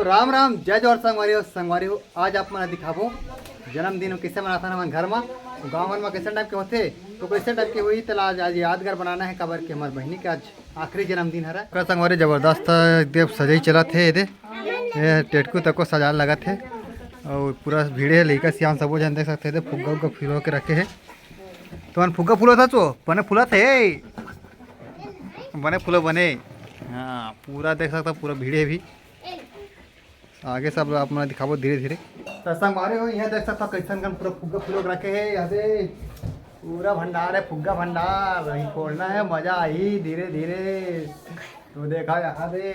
राम राम जय जोहर संगवारी हो। आज आप मैं दिखाबो जन्मदिन कैसे मनाता है घर में गाँव में कैसे टाइप के होते तो कैसे टाइप की हुई तो आज यादगार बनाना है काबर के हमारे बहनी के आज आखिरी जन्मदिन है। संगवारी जबरदस्त देव सजाई चला थे ये टेटकू तक को सजा लगा थे और पूरा भीड़े लड़का सियान सब जन देख सकते थे फुग्गा उग्गा फुलो के रखे है तो फुग्गा फूलो था तो बने फूला थे बने फूलो बने। हाँ पूरा देख सकता पूरा भीड़े भी आगे सब आप मैं दिखाबो धीरे धीरे तो संगवारी हो यहाँ देख सकता कैसन कन पूरा फुग्गा फूलो के रखे है। यहाँ से पूरा भंडार है फुग्गा भंडार वहीं फोड़ना है मजा आई धीरे धीरे तो देखा यहाँ से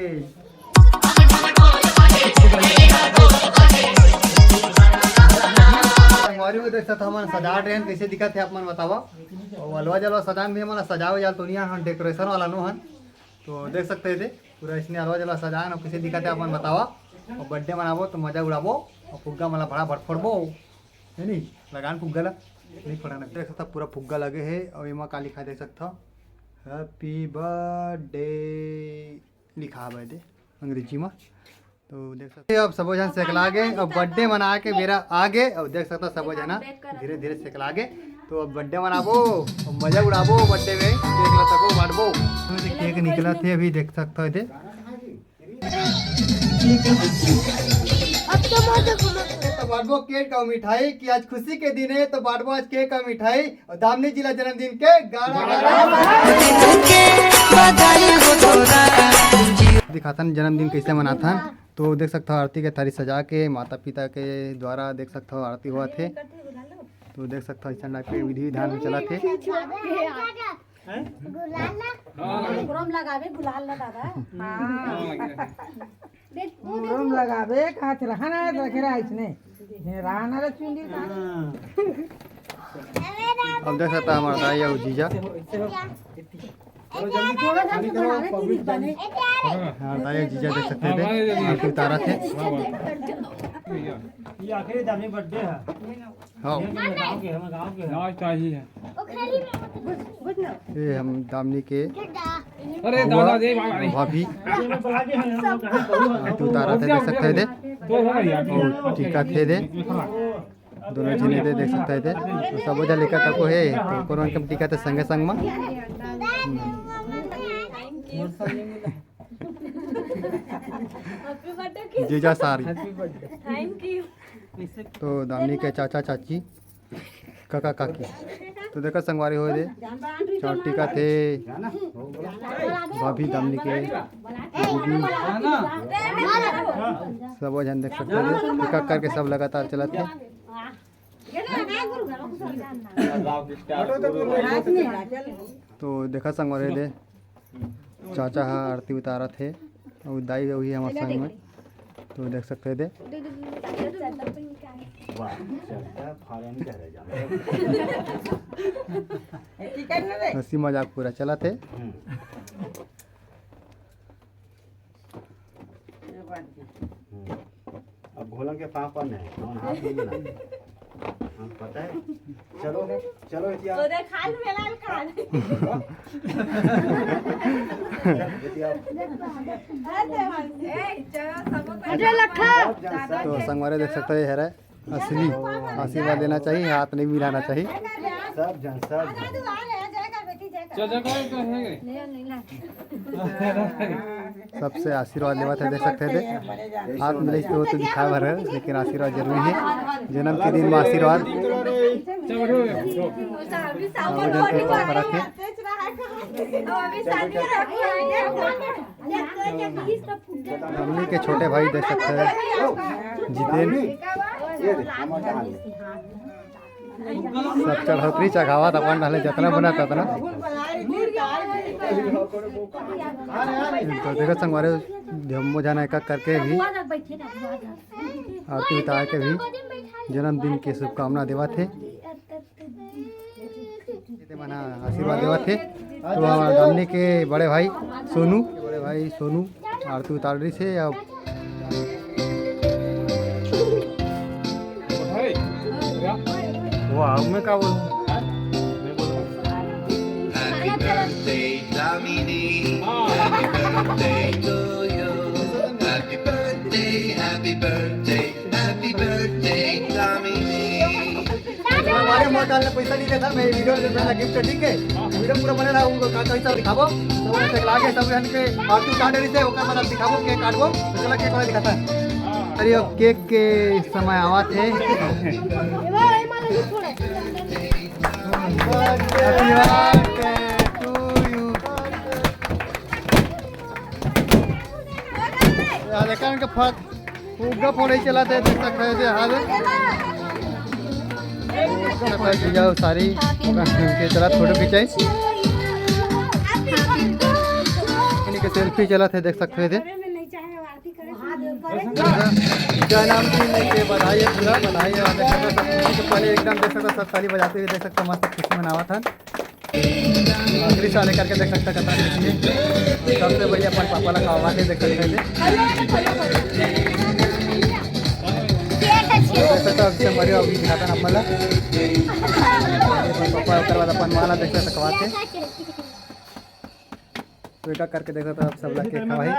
देख सकता हमारे सजा ट्रेन कैसे दिखा थे आप मन बतावा और अलवा जलवा सजान भी हमारा सजावे जाल तो नहीं डेकोरेशन वाला नो हन तो देख सकते थे पूरा इसने अलवा जलवा सजान और कैसे दिखा थे आप मन बतावा और बर्थडे मनाबो तो मजा उड़ाबो और फुग्गा मला बड़ा भट फोड़बो है नहीं लगान फुग्गा ला नहीं फोड़ाना देख सकता पूरा फुग्गा लगे है और इमा का लिखा देख सकता हैप्पी बर्थडे लिखा है दे अंग्रेजी में तो देख सकते अब सब जन सेकला आगे अब बर्थडे मना के मेरा आगे अब देख सकता सब जना धीरे धीरे सेकला आगे तो अब बर्थडे मनाबो और मजा उड़ाबो बर्थडे में केक ला तको बांटबो केक निकला थे अभी देख सकता है तो बांटबो केक का मिठाई कि आज खुशी के दिन है तो बांटबो आज केक का मिठाई और दामनी जिला जन्मदिन के दिखाता जन्मदिन कैसे मनाता तो देख सकता हूँ आरती के थारी सजा के माता पिता के द्वारा देख सकता हूँ आरती हुआ थे तो देख सकता हूँ इस टाइप के विधि विधान में चला थे लगावे खात रहना है रखेरा इसने रहना रे चुंडी अब देख सकता हमारा दाई और जीजा हाँ दाई जीजा देख सकते थे आरती उतारा थे ये आखिरी दामनी बर्थडे है हाँ ये हम दामनी के भाभी आरती उतारा थे देख सकते थे और टीका थे दे दोनों जने दे देख सकते थे सब वजह लेकर तक है तो कोरोना कम टीका थे संगे संग में जीजा सारी तो दामनी के चाचा चाची काका काकी तो देखा संगवारी हो दे चौटी का थे भाभी दामनी के दीदी सब जन देख सकते थे एक करके सब लगातार चला थे तो देखा संगवारी दे चाचा हाँ आरती उतारा थे और दाई वही हमारे संग में तो देख सकते थे हंसी मजाक पूरा चला थे अब भोला के पाँव पर नहीं और हाथ नहीं मिला पता है चलो चलो तो दे खाल मेलाल खाल तो संगवारे देख सकते हैं असली आशीर्वाद देना चाहिए हाथ नहीं मिलाना चाहिए सब जन सब सबसे आशीर्वाद लेवा थे देख सकते थे हाथ मिले तो दिखा भर है लेकिन आशीर्वाद जरूरी है जन्म के दिन में आशीर्वाद हमने के छोटे भाई देख सकते हैं जितेंद्र सब चढ़ोतरी चढ़ावा अपन डाले जितना बना उतना तो देखो संगवारे धम्मो जाना एक करके भी आरती उतार के भी जन्मदिन की शुभकामना देवा थे मना आशीर्वाद देवा थे तो हमारे दामनी के बड़े भाई सोनू आरती उतार रही से अब वाह मैं क्या बोलूं Happy birthday to you. Happy birthday. Happy birthday, Tommy. हमारे मोबाइल में पैसा नहीं देता मैं वीडियो दे देना गिफ्ट ठीक है वीडियो पूरा बने रहा उनको का कैसा दिखाबो तो से लागे सब हन के पार्टी कार्ड रही से ओकर मतलब दिखाबो केक काटबो तो चला केक वाला दिखाता है अरे अब केक के समय आवा थे हैप्पी बर्थडे टू यू यार देखा इनका फक उगा फोन ही चलाते देख सकते हैं हाल जाओ सारी के चला फोटो खिंचाई इनके सेल्फी चला थे देख सकते थे जन्मदिन के बधाई है पूरा बधाई है देख सकते सब पहले एकदम देख सकते सब ताली बजाते हुए देख सकते मस्त खुशी मनावा था आखिरी साल करके देख सकते कथा सबसे बढ़िया अपन पापा ला खावा के देख सकते थे मरी अभी दिखाता ना मला पप्पा ओकर बाद अपन माला देख सकते खवाते बेटा करके देख सकते सब ला केक खवाई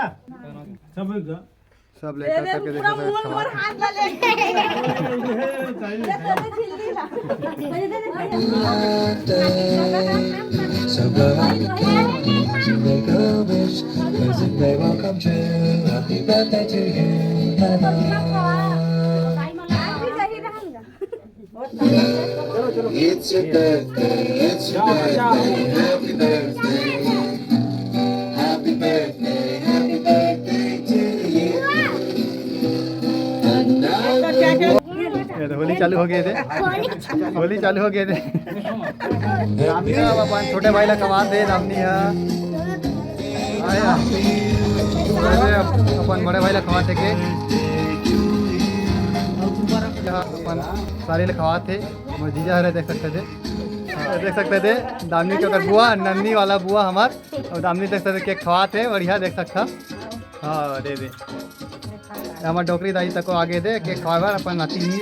सब लेकर करके देख सकते खवाते So blow out the candles and make a wish, 'cause it may well come true. Happy birthday to you. It's your birthday, it's your birthday, happy birthday. Happy birthday to you. And now ये तो होली चालू हो गए थे होली चालू हो गए थे अपन छोटे भाई ला कमा दे रामनी आया अपन बड़े भाई ला खवाते के अपन सारे ले खवाते वो जीजा हरे देख सकते थे दामनी के ओकर बुआ नन्नी वाला बुआ हमार और दामनी देख सकते केक खवाते बढ़िया देख सकता हाँ दे दे हमार डोकरी दाई तक को आगे दे केक खवावर अपन नाती नहीं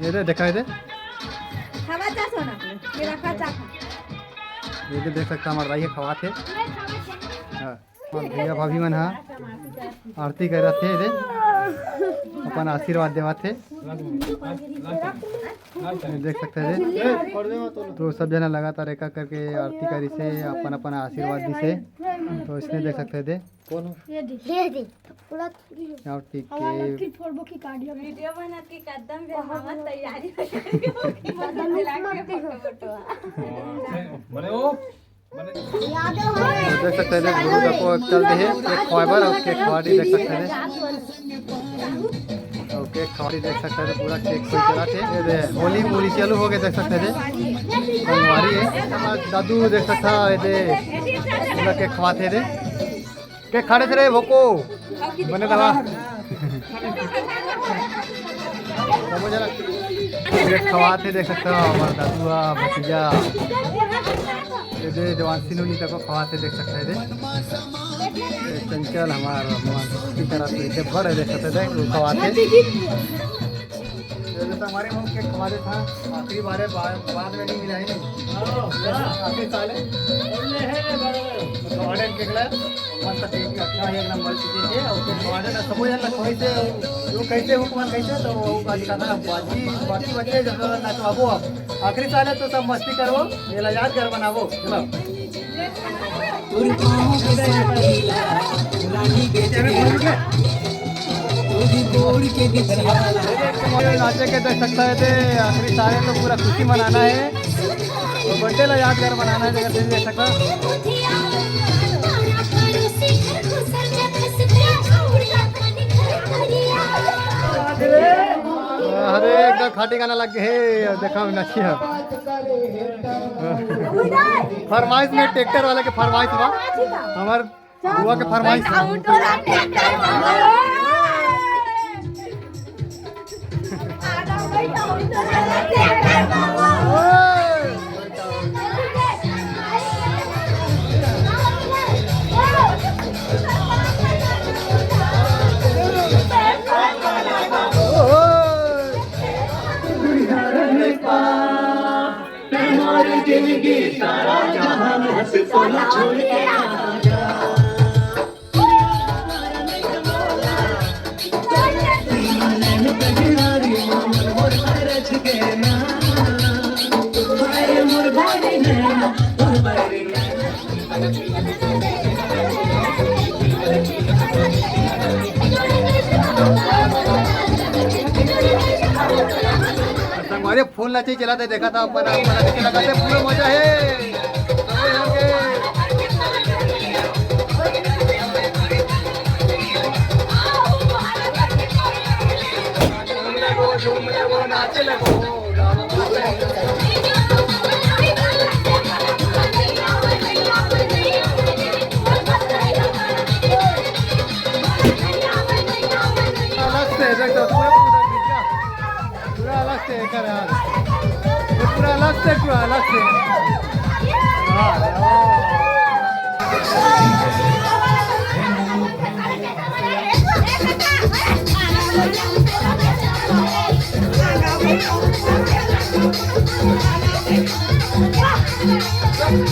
ये दे देखा दे ये देख सकता हमारे दाई खवाते हाँ भैया भाभी मन हाँ आरती कर रहे थे अपन आशीर्वाद देवा थे देख सकते थे तो सब जना लगातार एक करके आरती करी से अपन अपन आशीर्वाद दी से तो इसने देख सकते थे कौन ठीक वीडियो बना के कदम पे हम तैयारी देख सकते थे गुरु को चलते हैं केक फाइबर और केक खवाड़ी देख सकते थे और केक खवाड़ी देख सकते थे पूरा केक कोई चला थे होली पूरी चालू हो गए देख सकते थे हमारी है दादू देख सकता थे पूरा केक खवाते थे केक खाने थे रे भोको बने दवा केक खवाते देख सकते हो हमारा दादुआ भतीजा ये जवानसी नूनी तक खवाते देख सकते थे चंचल हमारा की तरह से बड़े देख सकते थे खवाते जैसे हमारे मुँह के खवाते था आखिरी बार बाद में नहीं मिला है आखिरी साल गार्डन के गला मस्त केक अच्छा है एक नंबर चीज़ है और गार्डन सब जन कैसे वो कैसे हुक्म कैसे तो वो का दिखाता बाजी बाकी बच्चे जब नाचवाबो अब आखिरी साल है तो सब मस्ती करो ये यादगार बनाबो चलो नाचे के देख सकता है थे आखिरी साल है तो पूरा खुशी मनाना है तो बर्थडे ला यादगार बनाना है जगह देख सकता अरे एकदम खाटी गाना लग गए देखा नची है फरमाइश में ट्रैक्टर वाले के फरमाइश बा हमार बुआ के फरमाइश जिंदगी सारा जहान हंस सोना छोड़ के आजा संगवारी फोन ला चला था देखा था अपन अपन कैसे लगा थे पूरा मजा है अरे होंगे झूमने लगो नाचे लगो अलग से देख तो पूरा अलग से कर यार पूरा अलग से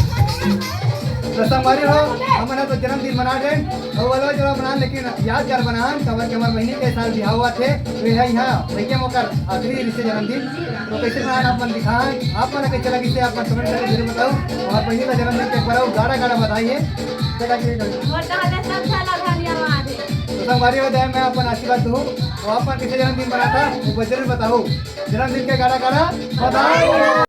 तो संगवारी हो हमने तो जन्मदिन मना रहे और वाला जो मना लेकिन यादगार बना कमर के हमारे महीने के साल बिहार हुआ थे तो यहाँ भैया मौकर आखिरी रिश्ते जन्मदिन तो कैसे मना आप मन दिखाएं आप मन कैसे लगी थे आप मन कमेंट करके जरूर बताओ और बहनी का जन्मदिन के कराओ गाड़ा गाड़ा बधाइए तो संगवारी हो दया मैं अपन आशीर्वाद दूँ तो आप मन कैसे जन्मदिन मना था वो जरूर बताओ जन्मदिन के गाड़ा गाड़ा बधाई।